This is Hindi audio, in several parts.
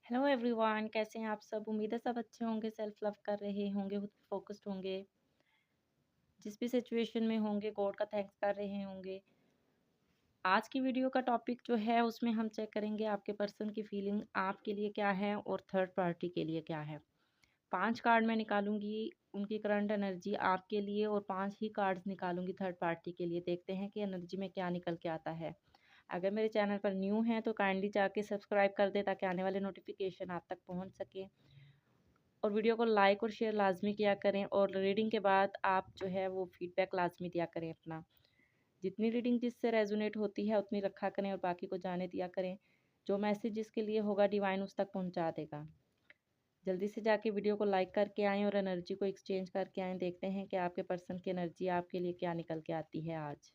हेलो एवरीवन, कैसे हैं आप सब। उम्मीद है सब अच्छे होंगे, सेल्फ लव कर रहे होंगे, खुद पे फोकस्ड होंगे, जिस भी सिचुएशन में होंगे गॉड का थैंक्स कर रहे होंगे। आज की वीडियो का टॉपिक जो है उसमें हम चेक करेंगे आपके पर्सन की फीलिंग आपके लिए क्या है और थर्ड पार्टी के लिए क्या है। 5 कार्ड मैं निकालूंगी उनकी करंट एनर्जी आपके लिए और 5 ही कार्ड्स निकालूंगी थर्ड पार्टी के लिए। देखते हैं कि एनर्जी में क्या निकल के आता है। अगर मेरे चैनल पर न्यू हैं तो काइंडली जाके सब्सक्राइब कर दे ताकि आने वाले नोटिफिकेशन आप तक पहुंच सके, और वीडियो को लाइक और शेयर लाजमी किया करें। और रीडिंग के बाद आप जो है वो फीडबैक लाजमी दिया करें अपना। जितनी रीडिंग जिससे रेजोनेट होती है उतनी रखा करें और बाकी को जाने दिया करें। जो मैसेज जिसके लिए होगा डिवाइन उस तक पहुंचा देगा। जल्दी से जाके वीडियो को लाइक करके आएँ और एनर्जी को एक्सचेंज करके आएँ। देखते हैं कि आपके पर्सन की एनर्जी आपके लिए क्या निकल के आती है आज।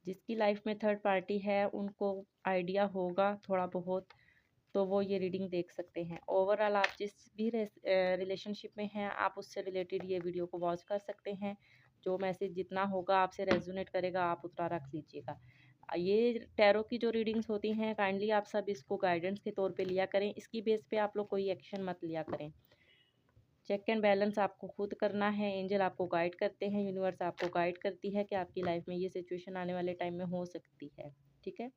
जिसकी लाइफ में थर्ड पार्टी है उनको आइडिया होगा थोड़ा बहुत, तो वो ये रीडिंग देख सकते हैं। ओवरऑल आप जिस भी रिलेशनशिप में हैं आप उससे रिलेटेड ये वीडियो को वॉच कर सकते हैं। जो मैसेज जितना होगा आपसे रेजोनेट करेगा आप उतना रख लीजिएगा। ये टैरो की जो रीडिंग्स होती हैं काइंडली आप सब इसको गाइडेंस के तौर पे लिया करें। इसकी बेस पे आप लोग कोई एक्शन मत लिया करें। चेक एंड बैलेंस आपको खुद करना है। एंजल आपको गाइड करते हैं, यूनिवर्स आपको गाइड करती है कि आपकी लाइफ में ये सिचुएशन आने वाले टाइम में हो सकती है। ठीक है,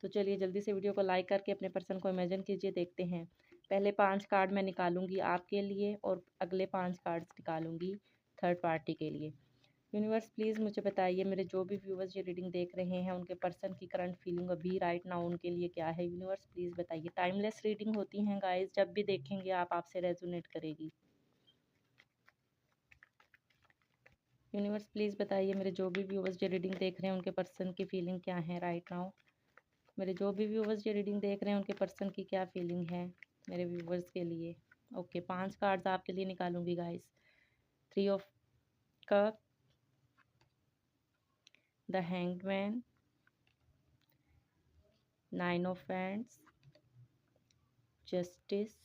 तो चलिए जल्दी से वीडियो को लाइक करके अपने पर्सन को इमेजिन कीजिए। देखते हैं। पहले 5 कार्ड मैं निकालूंगी आपके लिए और अगले 5 कार्ड्स निकालूंगी थर्ड पार्टी के लिए। यूनिवर्स प्लीज़ मुझे बताइए, मेरे जो भी व्यूवर्स ये रीडिंग देख रहे हैं उनके पर्सन की करंट फीलिंग अभी राइट नाउ उनके लिए क्या है। यूनिवर्स प्लीज़ बताइए। टाइमलेस रीडिंग होती हैं गाइस, जब भी देखेंगे आप आपसे रेजोनेट करेगी। यूनिवर्स प्लीज़ बताइए, मेरे जो भी व्यूवर्स ये रीडिंग देख रहे हैं उनके पर्सन की फीलिंग क्या है राइट नाउ। मेरे जो भी व्यूवर्स ये रीडिंग देख रहे हैं उनके पर्सन की क्या फीलिंग है मेरे व्यूवर्स के लिए। ओके, 5 कार्ड्स आपके लिए निकालूंगी guys. 3 of cup, the hanged man, 9 of hands, justice,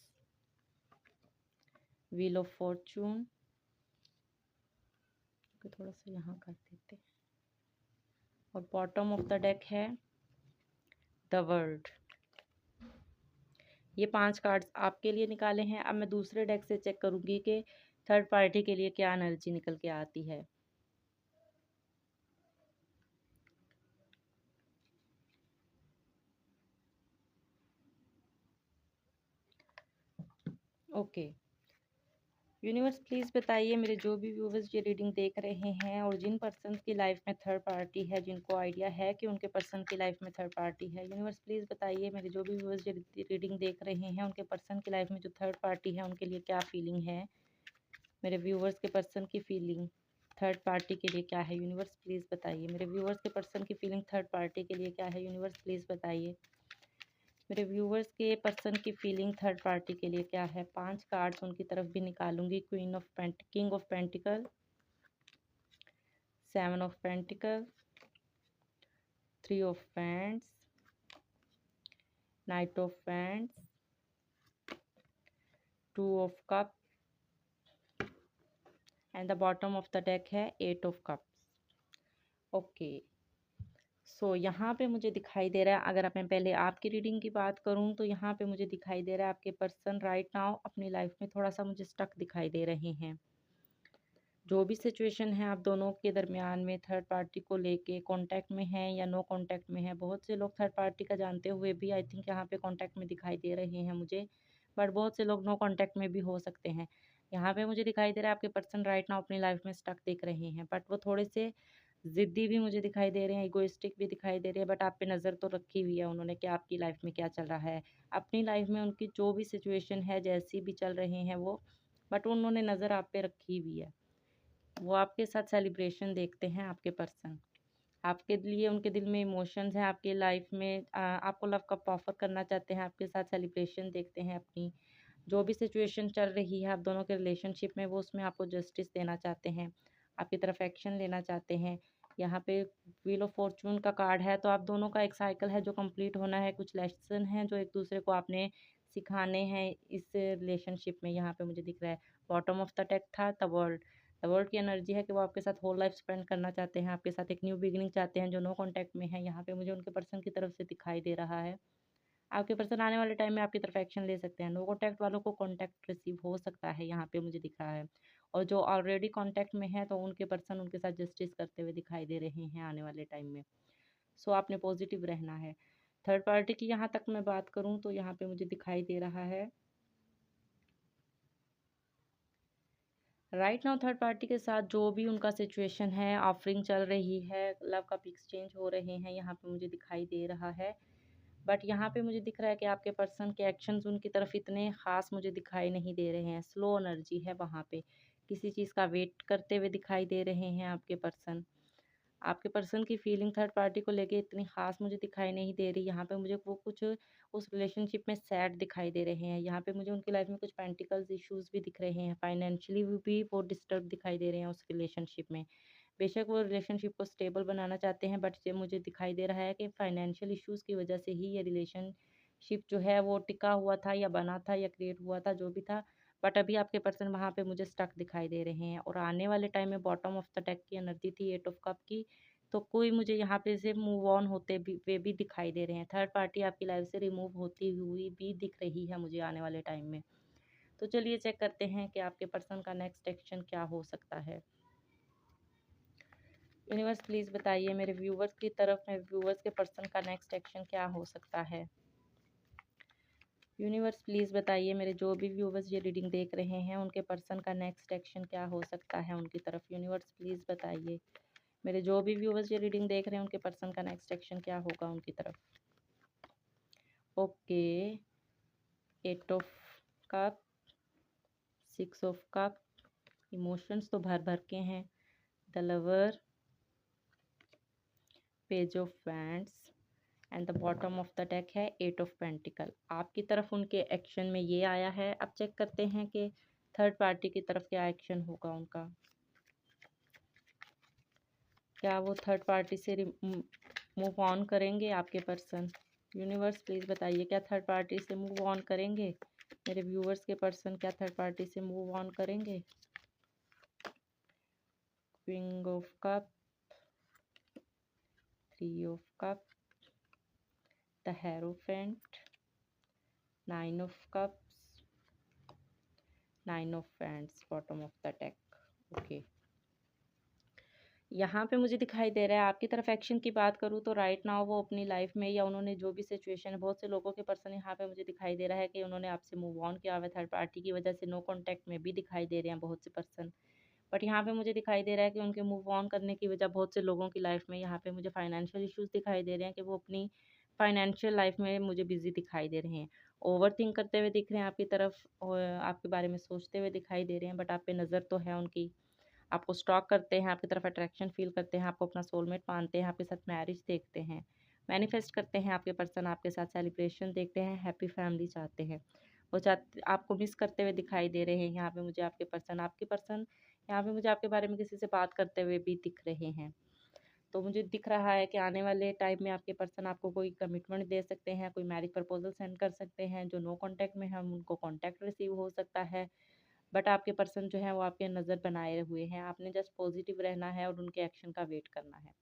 wheel of fortune. थोड़ा सा यहाँ कर देते हैं। और बॉटम ऑफ द डेक है द वर्ल्ड। ये 5 कार्ड्स आपके लिए निकाले हैं। अब मैं दूसरे डेक से चेक करूंगी कि थर्ड पार्टी के लिए क्या एनर्जी निकल के आती है। ओके, यूनिवर्स प्लीज़ बताइए, मेरे जो भी व्यूवर्स ये रीडिंग देख रहे हैं और जिन पर्सन की लाइफ में थर्ड पार्टी है, जिनको आइडिया है कि उनके पर्सन की लाइफ में थर्ड पार्टी है, यूनिवर्स प्लीज़ बताइए, मेरे जो भी व्यूवर्स ये रीडिंग देख रहे हैं उनके पर्सन की लाइफ में जो थर्ड पार्टी है उनके लिए क्या फीलिंग है। मेरे व्यूवर्स के पर्सन की फीलिंग थर्ड पार्टी के लिए क्या है। यूनिवर्स प्लीज़ बताइए, मेरे व्यूवर्स के पर्सन की फीलिंग थर्ड पार्टी के लिए क्या है। यूनिवर्स प्लीज़ बताइए, मेरे व्यूवर्स के पर्सन की फीलिंग थर्ड पार्टी के लिए क्या है। 5 कार्ड्स उनकी तरफ भी निकालूंगी। King of pentacle, 7 of pentacle, 3 of wands, knight of wands, 2 of cup and the bottom of the deck है 8 ऑफ कप्स। ओके, सो यहाँ पे मुझे दिखाई दे रहा है, अगर मैं पहले आपकी रीडिंग की बात करूँ तो यहाँ पे मुझे दिखाई दे रहा है आपके पर्सन राइट नाउ अपनी लाइफ में थोड़ा सा मुझे स्टक दिखाई दे रहे हैं। जो भी सिचुएशन है आप दोनों के दरमियान में थर्ड पार्टी को लेके कांटेक्ट में है या नो कांटेक्ट में है। बहुत से लोग थर्ड पार्टी का जानते हुए भी आई थिंक यहाँ पे कांटेक्ट में दिखाई दे रहे हैं मुझे, बट बहुत से लोग नो कांटेक्ट में भी हो सकते हैं। यहाँ पे मुझे दिखाई दे रहा है आपके पर्सन राइट नाउ अपनी लाइफ में स्टक दिख रहे हैं, बट वो थोड़े से ज़िद्दी भी मुझे दिखाई दे रहे हैं, इगोइस्टिक भी दिखाई दे रहे हैं, बट आप पे नज़र तो रखी हुई है उन्होंने कि आपकी लाइफ में क्या चल रहा है। अपनी लाइफ में उनकी जो भी सिचुएशन है जैसी भी चल रहे हैं वो, बट उन्होंने नज़र आप पे रखी हुई है। वो आपके साथ सेलिब्रेशन देखते हैं आपके पर्सन। आपके लिए उनके दिल में इमोशंस हैं, आपकी लाइफ में आपको लव कप ऑफर करना चाहते हैं, आपके साथ सेलिब्रेशन देखते हैं। अपनी जो भी सिचुएशन चल रही है आप दोनों के रिलेशनशिप में वो उसमें आपको जस्टिस देना चाहते हैं, आपकी तरफ एक्शन लेना चाहते हैं। यहाँ पे व्हील ऑफ फॉर्चून का कार्ड है, तो आप दोनों का एक साइकिल है जो कंप्लीट होना है। कुछ लेसन हैं जो एक दूसरे को आपने सिखाने हैं इस रिलेशनशिप में, यहाँ पे मुझे दिख रहा है। बॉटम ऑफ द डेक था द वर्ल्ड की एनर्जी है कि वो आपके साथ होल लाइफ स्पेंड करना चाहते हैं, आपके साथ एक न्यू बिगिनिंग चाहते हैं जो नो कांटेक्ट में है। यहाँ पे मुझे उनके पर्सन की तरफ से दिखाई दे रहा है आपके पर्सन आने वाले टाइम में आपकी तरफ एक्शन ले सकते हैं। नो कॉन्टैक्ट वालों को कॉन्टैक्ट रिसीव हो सकता है, यहाँ पे मुझे दिख रहा है। और जो ऑलरेडी कॉन्टैक्ट में है तो उनके पर्सन उनके साथ जस्टिस करते हुए दिखाई दे रहे हैं आने वाले टाइम में। सो आपने पॉजिटिव रहना है। थर्ड पार्टी की यहाँ तक मैं बात करूँ तो यहाँ पे मुझे दिखाई दे रहा है राइट नाउ थर्ड पार्टी के साथ जो भी उनका सिचुएशन है, ऑफरिंग चल रही है, लव का एक्सचेंज हो रहे हैं, यहाँ पे मुझे दिखाई दे रहा है। बट यहाँ पे मुझे दिख रहा है कि आपके पर्सन के एक्शंस उनकी तरफ इतने ख़ास मुझे दिखाई नहीं दे रहे हैं। स्लो एनर्जी है वहाँ पे, किसी चीज़ का वेट करते हुए दिखाई दे रहे हैं आपके पर्सन। आपके पर्सन की फीलिंग थर्ड पार्टी को लेके इतनी ख़ास मुझे दिखाई नहीं दे रही। यहाँ पे मुझे वो कुछ उस रिलेशनशिप में सैड दिखाई दे रहे हैं। यहाँ पे मुझे उनकी लाइफ में कुछ पेंटिकल्स इश्यूज़ भी दिख रहे हैं। फाइनेंशियली भी वो डिस्टर्ब दिखाई दे रहे हैं उस रिलेशनशिप में। बेशक वो रिलेशनशिप को स्टेबल बनाना चाहते हैं, बट ये मुझे दिखाई दे रहा है कि फाइनेंशियल इश्यूज़ की वजह से ही ये रिलेशनशिप जो है वो टिका हुआ था या बना था या क्रिएट हुआ था, जो भी था। बट अभी आपके पर्सन वहाँ पे मुझे स्टक दिखाई दे रहे हैं। और आने वाले टाइम में बॉटम ऑफ द डेक की एनर्जी थी 8 ऑफ कप की, तो कोई मुझे यहाँ पे से मूव ऑन होते भी वे भी दिखाई दे रहे हैं। थर्ड पार्टी आपकी लाइफ से रिमूव होती हुई भी दिख रही है मुझे आने वाले टाइम में। तो चलिए चेक करते हैं कि आपके पर्सन का नेक्स्ट एक्शन क्या हो सकता है। यूनिवर्स प्लीज़ बताइए मेरे व्यूवर्स की तरफ में व्यूवर्स के पर्सन का नेक्स्ट एक्शन क्या हो सकता है। यूनिवर्स प्लीज़ बताइए मेरे जो भी व्यूवर्स ये रीडिंग देख रहे हैं उनके पर्सन का नेक्स्ट एक्शन क्या हो सकता है उनकी तरफ। यूनिवर्स प्लीज़ बताइए मेरे जो भी व्यूवर्स ये रीडिंग देख रहे हैं उनके पर्सन का नेक्स्ट एक्शन क्या होगा उनकी तरफ। Okay, 8 of cup, 6 of cup, emotions तो भर भर के हैं, the lover, page of wands and the bottom of the deck है 8 ऑफ पेंटिकल। आपकी तरफ उनके एक्शन में ये आया है। अब चेक करते हैं कि थर्ड पार्टी की तरफ क्या एक्शन होगा उनका। क्या वो थर्ड पार्टी से मूव ऑन करेंगे आपके पर्सन। यूनिवर्स प्लीज़ बताइए क्या थर्ड पार्टी से मूव ऑन करेंगे मेरे व्यूवर्स के पर्सन, क्या थर्ड पार्टी से मूव ऑन करेंगे। Queen of cup, 3 of cup, the hierophant, 9 of cups, 9 of wands, bottom of the deck. Okay, यहाँ पे मुझे दिखाई दे रहा है आपकी तरफ एक्शन की बात करूँ तो राइट नाउ वो अपनी लाइफ में या उन्होंने जो भी सिचुएशन है, बहुत से लोगों के पर्सन यहाँ पे मुझे दिखाई दे रहा है कि उन्होंने आपसे मूव ऑन किया हुआ है। थर्ड पार्टी की वजह से नो कॉन्टैक्ट में भी दिखाई दे रहे हैं बहुत से पर्सन। बट यहाँ पे मुझे दिखाई दे रहा है कि उनके मूव ऑन करने की वजह बहुत से लोगों की लाइफ में यहाँ पे मुझे फाइनेंशियल इश्यूज़ दिखाई दे रहे हैं कि वो अपनी फाइनेंशियल लाइफ में मुझे बिजी दिखाई दे रहे हैं, ओवर थिंक करते हुए दिख रहे हैं आपकी तरफ और आपके बारे में सोचते हुए दिखाई दे रहे हैं। बट आप पे नज़र तो है उनकी, आपको स्टॉक करते हैं, आपकी तरफ अट्रैक्शन फील करते हैं, आपको अपना सोलमेट मानते हैं, आपके साथ मैरिज देखते हैं, मैनिफेस्ट करते हैं आपके पर्सन, आपके साथ सेलिब्रेशन देखते हैं, हैप्पी फैमिली चाहते हैं। वो चाहते आपको मिस करते हुए दिखाई दे रहे हैं यहाँ पे मुझे आपके पर्सन यहाँ पे मुझे आपके बारे में किसी से बात करते हुए भी दिख रहे हैं। तो मुझे दिख रहा है कि आने वाले टाइम में आपके पर्सन आपको कोई कमिटमेंट दे सकते हैं, कोई मैरिज प्रपोजल सेंड कर सकते हैं। जो नो कॉन्टैक्ट में हैं उनको कॉन्टैक्ट रिसीव हो सकता है। बट आपके पर्सन जो है वो आपके नज़र बनाए हुए हैं, आपने जस्ट पॉजिटिव रहना है और उनके एक्शन का वेट करना है।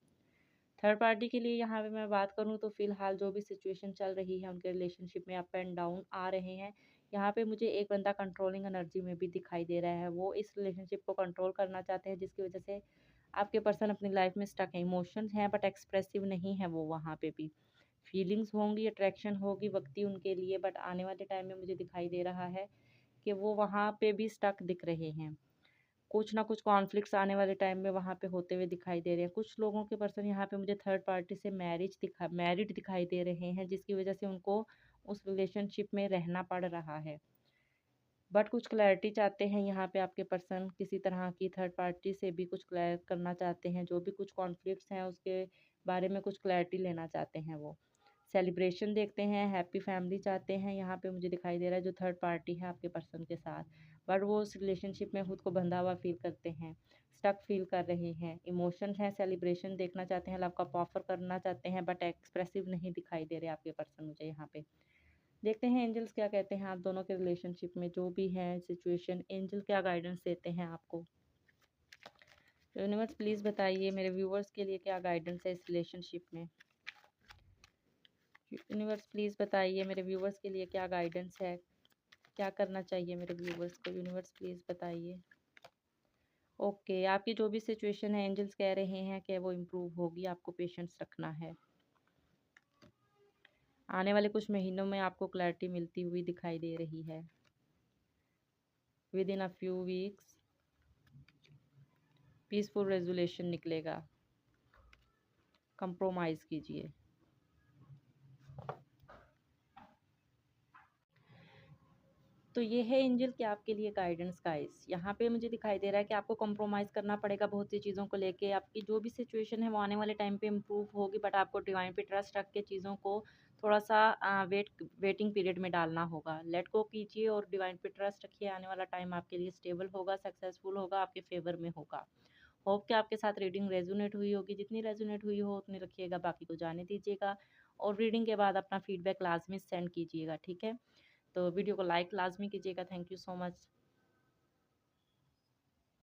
थर्ड पार्टी के लिए यहाँ पे मैं बात करूँ तो फिलहाल जो भी सिचुएशन चल रही है उनके रिलेशनशिप में अप एंड डाउन आ रहे हैं। यहाँ पे मुझे एक बंदा कंट्रोलिंग एनर्जी में भी दिखाई दे रहा है, वो इस रिलेशनशिप को कंट्रोल करना चाहते हैं, जिसकी वजह से आपके पर्सन अपनी लाइफ में स्टक है। इमोशंस हैं बट एक्सप्रेसिव नहीं है वो, वहाँ पे भी फीलिंग्स होंगी, अट्रैक्शन होगी वक्ती उनके लिए, बट आने वाले टाइम में मुझे दिखाई दे रहा है कि वो वहाँ पे भी स्टक दिख रहे हैं। कुछ ना कुछ कॉन्फ्लिक्ट्स आने वाले टाइम में वहाँ पे होते हुए दिखाई दे रहे हैं। कुछ लोगों के पर्सन यहाँ पे मुझे थर्ड पार्टी से मैरिड दिखाई दे रहे हैं, जिसकी वजह से उनको उस रिलेशनशिप में रहना पड़ रहा है। बट कुछ क्लैरिटी चाहते हैं यहाँ पे आपके पर्सन, किसी तरह की थर्ड पार्टी से भी कुछ क्लियर करना चाहते हैं। जो भी कुछ कॉन्फ्लिक्ट्स हैं उसके बारे में कुछ क्लैरिटी लेना चाहते हैं। वो सेलिब्रेशन देखते हैं, हैप्पी फैमिली चाहते हैं, यहाँ पे मुझे दिखाई दे रहा है जो थर्ड पार्टी है आपके पर्सन के साथ। बट वो उस रिलेशनशिप में खुद को बंधा हुआ फील करते हैं, स्टक फील कर रहे हैं। इमोशन है, सेलिब्रेशन देखना चाहते हैं, लव का ऑफर करना चाहते हैं, बट एक्सप्रेसिव नहीं दिखाई दे रहे आपके पर्सन मुझे यहाँ पे। देखते हैं एंजल्स क्या कहते हैं आप दोनों के रिलेशनशिप में, जो भी है सिचुएशन, एंजल क्या गाइडेंस देते हैं आपको। यूनिवर्स प्लीज़ बताइए मेरे व्यूवर्स के लिए क्या गाइडेंस है इस रिलेशनशिप में। यूनिवर्स प्लीज़ बताइए मेरे व्यूवर्स के लिए क्या गाइडेंस है, क्या करना चाहिए मेरे व्यूवर्स को, यूनिवर्स प्लीज़ बताइए। ओके, आपकी जो भी सिचुएशन है एंजल्स कह रहे हैं कि वो इम्प्रूव होगी, आपको पेशेंस रखना है। आने वाले कुछ महीनों में आपको क्लैरिटी मिलती हुई दिखाई दे रही है। With in a few weeks peaceful resolution निकलेगा। कंप्रोमाइज़ कीजिए। तो ये है एंजल कि आपके लिए गाइडेंस गाइस। यहाँ पे मुझे दिखाई दे रहा है कि आपको कॉम्प्रोमाइज़ करना पड़ेगा बहुत सी चीज़ों को लेके। आपकी जो भी सिचुएशन है वो आने वाले टाइम पे इम्प्रूव होगी, बट आपको डिवाइन पे ट्रस्ट रख के चीज़ों को थोड़ा सा वेटिंग पीरियड में डालना होगा। लेट गो कीजिए और डिवाइन पे ट्रस्ट रखिए। आने वाला टाइम आपके लिए स्टेबल होगा, सक्सेसफुल होगा, आपके फेवर में होगा। होप कि आपके साथ रीडिंग रेजोनेट हुई होगी। जितनी रेजोनेट हुई हो उतनी रखिएगा, बाकी को जाने दीजिएगा। और रीडिंग के बाद अपना फीडबैक लाजमी सेंड कीजिएगा, ठीक है। तो वीडियो को लाइक लाजमी कीजिएगा। Thank you so much.